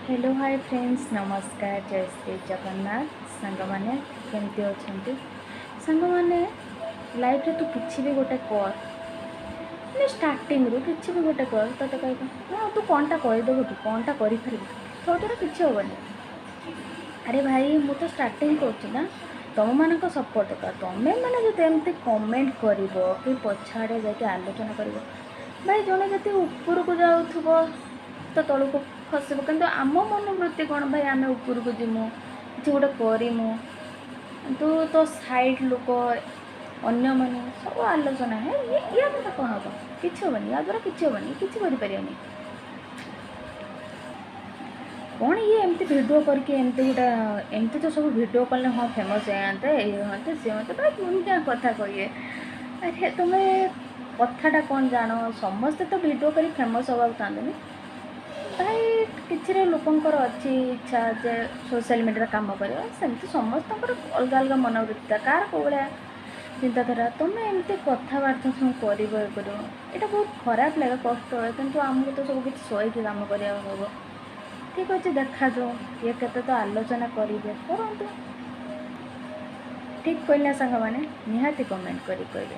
Hello hi friends नमस्कार जय श्री जगन्नाथ सांग मैंने केमती अच्छा सांग मैंने लाइफ रे तू किसी भी गोटे कर मैंने स्टार्टिंग रू किसी भी गोटे कर तो कह हाँ तू कौनटा करदेबू कि कौनटा कर तो द्वारा किसी हेनी। अरे भाई मु तो स्टार्टिंग करा तुम मान सपोर्ट दरकार तुम्हें मैंने जो एमती कमेंट कर कि पछाड़े जाके आलोचना कर भाई जड़े जब ऊपर को जाऊब तो तलू खसब कि आम मनोवृत्ति कौन भाई आम ऊपर को जीमु कि गोटे करमु तू तो साइड लोक अन्य मैंने सब आलोचना है या मतलब कौन हम कि हेनी या द्वारा किसी हेनी कि कौन ये एमती भिडियो करके एमती गोटे एमती तो सब भिडियो कले हाँ फेमस होते ये हाँ सी हाँ भाई दुनिया कथा कहे अरे तुम्हें कथाटा कौन जान समस्ते तो भिडियो कर फेमस हवा चाहते भाई किसी लोकंर अच्छी इच्छा जे सोशल मीडिया काम करवा सेमती समस्त अलग अलग मनोवृत्ति कार कौ भाया चिंताधारा तुम्हें एमती कथबार्ता सब कर यहाँ बहुत खराब लगे कष्ट हुए कि आमको तो सब किसी सही काम करा हम ठीक अच्छे देखा जाऊ ये केते तो आलोचना करेंगे करूँ ठीक कहना सांग मैंने निहाती कमेंट करें।